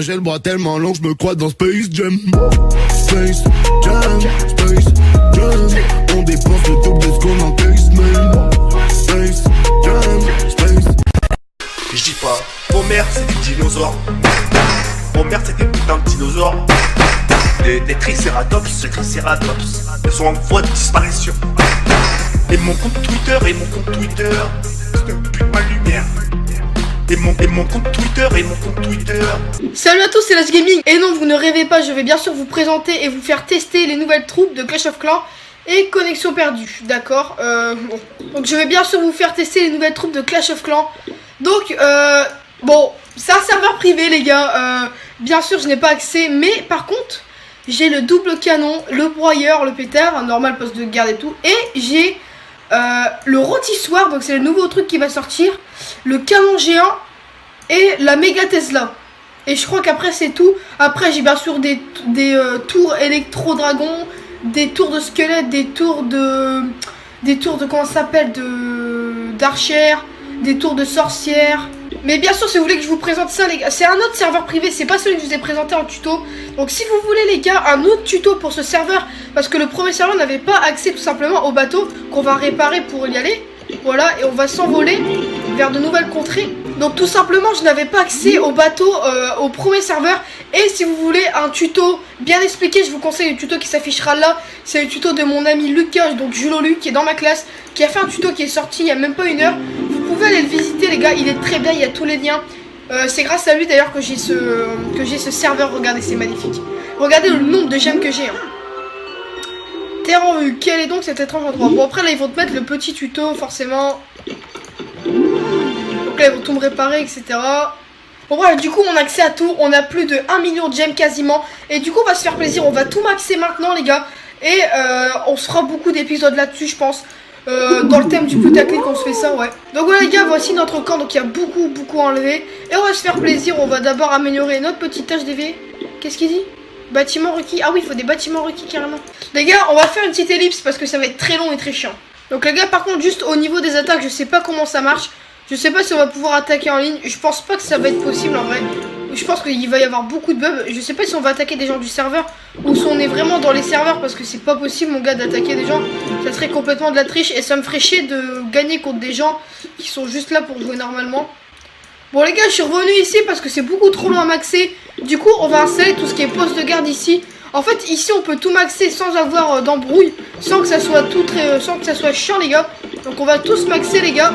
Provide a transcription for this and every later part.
j'ai le bras tellement long, je me crois dans Space Jam. Space Jam, Space Jam. On dépense le double de ce qu'on encaisse, man. Space Jam, Space. Je dis pas, mon mère c'est des dinosaures. Mon mère c'est des putains de dinosaures. Des tricératops, elles sont en voie de disparition. Et mon compte Twitter, c'est un but de ma lumière. Et mon compte Twitter. Salut à tous, c'est Last Gaming. Et non, vous ne rêvez pas, je vais bien sûr vous présenter et vous faire tester les nouvelles troupes de Clash of Clans et Connexion Perdue, d'accord. Bon. Donc je vais bien sûr vous faire tester les nouvelles troupes de Clash of Clans. Donc, bon, c'est un serveur privé les gars, bien sûr je n'ai pas accès, mais par contre, j'ai le double canon, le broyeur, le pétard, un normal poste de garde et tout, et j'ai le rôtissoir, donc c'est le nouveau truc qui va sortir, le canon géant et la méga Tesla. Et je crois qu'après c'est tout. Après j'ai bien sûr des tours électro-dragons, des tours de squelettes, des tours de comment ça s'appelle, d'archères, des tours de sorcières. Mais bien sûr si vous voulez que je vous présente ça les gars, c'est un autre serveur privé, c'est pas celui que je vous ai présenté en tuto. Donc si vous voulez les gars un autre tuto pour ce serveur, parce que le premier serveur n'avait pas accès tout simplement au bateau qu'on va réparer pour y aller. Voilà, et on va s'envoler vers de nouvelles contrées. Donc tout simplement je n'avais pas accès au bateau au premier serveur. Et si vous voulez un tuto bien expliqué, je vous conseille le tuto qui s'affichera là. C'est le tuto de mon ami Lucas, donc Julolu, qui est dans ma classe, qui a fait un tuto qui est sorti il n'y a même pas une heure. Vous pouvez aller le visiter les gars, il est très bien, il y a tous les liens. C'est grâce à lui d'ailleurs que j'ai ce serveur, regardez c'est magnifique. Regardez le nombre de gemmes que j'ai hein. Terre en vue, quel est donc cet étrange endroit? Bon après là ils vont te mettre le petit tuto forcément. Donc là ils vont tout me réparer etc. Bon voilà, du coup on a accès à tout, on a plus de 1 million de gemmes quasiment. Et du coup on va se faire plaisir, on va tout maxer maintenant les gars. Et on se fera beaucoup d'épisodes là-dessus je pense. Dans le thème du putaclic on se fait ça ouais. Donc voilà les gars, voici notre camp, donc il y a beaucoup enlevé. Et on va se faire plaisir, on va d'abord améliorer notre petite tâche DV. Qu'est-ce qu'il dit? Bâtiment requis, ah oui il faut des bâtiments requis carrément. Les gars on va faire une petite ellipse parce que ça va être très long et très chiant. Donc les gars par contre juste au niveau des attaques je sais pas comment ça marche. Je sais pas si on va pouvoir attaquer en ligne, je pense pas que ça va être possible en vrai. Je pense qu'il va y avoir beaucoup de bugs. Je sais pas si on va attaquer des gens du serveur ou si on est vraiment dans les serveurs parce que c'est pas possible mon gars d'attaquer des gens. Ça serait complètement de la triche et ça me ferait chier de gagner contre des gens qui sont juste là pour jouer normalement. Bon les gars je suis revenu ici parce que c'est beaucoup trop loin à maxer. Du coup on va installer tout ce qui est poste de garde ici. En fait ici on peut tout maxer sans avoir d'embrouille, sans que ça soit sans que ça soit chiant les gars. Donc on va tous maxer les gars.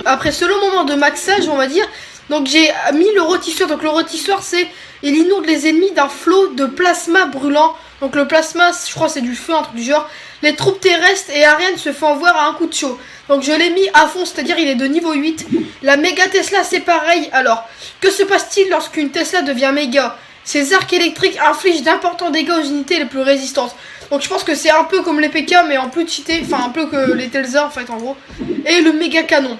Après ce long moment de maxage on va dire, donc j'ai mis le rôtisseur. Donc le rôtisseur c'est, il inonde les ennemis d'un flot de plasma brûlant. Donc le plasma je crois c'est du feu, un truc du genre. Les troupes terrestres et aériennes se font voir à un coup de chaud. Donc je l'ai mis à fond, c'est à dire il est de niveau 8. La méga Tesla c'est pareil. Alors que se passe-t-il lorsqu'une Tesla devient méga? Ces arcs électriques infligent d'importants dégâts aux unités les plus résistantes. Donc je pense que c'est un peu comme les PK mais en plus cheaté, enfin un peu que les Telsa en fait en gros. Et le méga canon.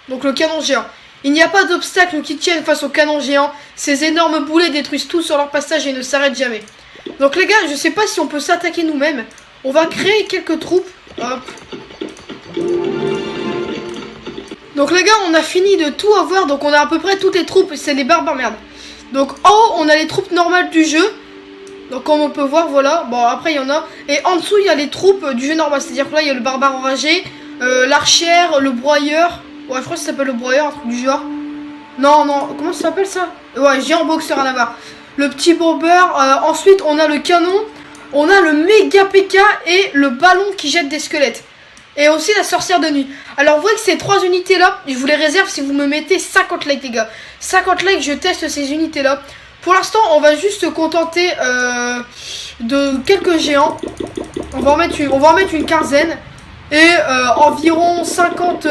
Donc le canon géant. Il n'y a pas d'obstacle qui tienne face au canon géant. Ces énormes boulets détruisent tout sur leur passage et ne s'arrêtent jamais. Donc les gars, je sais pas si on peut s'attaquer nous-mêmes. On va créer quelques troupes. Hop. Donc les gars, on a fini de tout avoir. Donc on a à peu près toutes les troupes. C'est les barbares, merde. Donc en haut, on a les troupes normales du jeu. Donc comme on peut voir, voilà. Bon après il y en a. Et en dessous, il y a les troupes du jeu normal. C'est-à-dire que là, il y a le barbare enragé, l'archère, le broyeur. Ouais, je crois que ça s'appelle le broyeur, un truc du genre. Non, comment ça s'appelle ça? Ouais, géant boxeur à Navarre. Le petit bomber. Ensuite, on a le canon. On a le méga PK et le ballon qui jette des squelettes. Et aussi la sorcière de nuit. Alors, vous voyez que ces 3 unités-là, je vous les réserve si vous me mettez 50 likes, les gars. 50 likes, je teste ces unités-là. Pour l'instant, on va juste se contenter de quelques géants. On va en mettre une quinzaine. Et environ 50...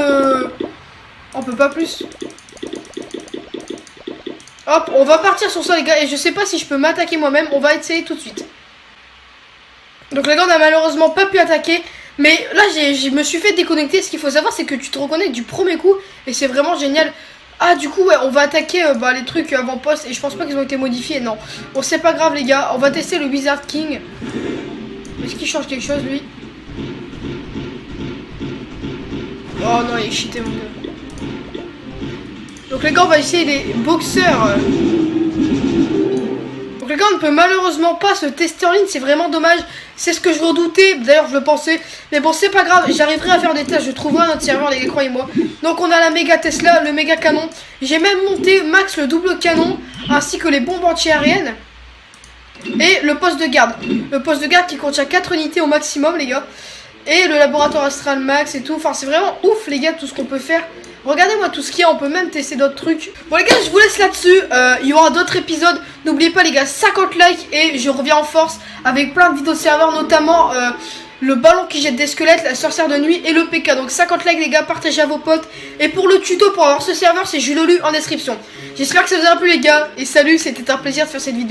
on peut pas plus. Hop, on va partir sur ça les gars. Et je sais pas si je peux m'attaquer moi-même. On va essayer tout de suite. Donc les gars, on a malheureusement pas pu attaquer. Mais là, je me suis fait déconnecter. Ce qu'il faut savoir, c'est que tu te reconnais du premier coup. Et c'est vraiment génial. Ah, du coup, ouais, on va attaquer les trucs avant-poste. Et je pense pas qu'ils ont été modifiés, non. Bon, c'est pas grave les gars. On va tester le Wizard King. Mais Est-ce qu'il change quelque chose lui? Oh non, il est cheaté mon gars. Donc les gars, on va essayer des boxeurs. Donc les gars, on ne peut malheureusement pas se tester en ligne, c'est vraiment dommage. C'est ce que je redoutais, d'ailleurs je le pensais. Mais bon, c'est pas grave, j'arriverai à faire des tests, je trouverai un autre serveur les gars, croyez-moi. Donc on a la méga Tesla, le méga canon. J'ai même monté max le double canon, ainsi que les bombes anti-aériennes. Et le poste de garde. Le poste de garde qui contient 4 unités au maximum les gars. Et le laboratoire astral max et tout. Enfin c'est vraiment ouf les gars tout ce qu'on peut faire. Regardez-moi tout ce qu'il y a, on peut même tester d'autres trucs. Bon les gars, je vous laisse là-dessus. Il y aura d'autres épisodes. N'oubliez pas les gars, 50 likes et je reviens en force avec plein de vidéos de serveurs, notamment le ballon qui jette des squelettes, la sorcière de nuit et le PK. Donc 50 likes les gars, partagez à vos potes. Et pour le tuto pour avoir ce serveur, c'est Julolu en description. J'espère que ça vous a plu les gars. Et salut, c'était un plaisir de faire cette vidéo.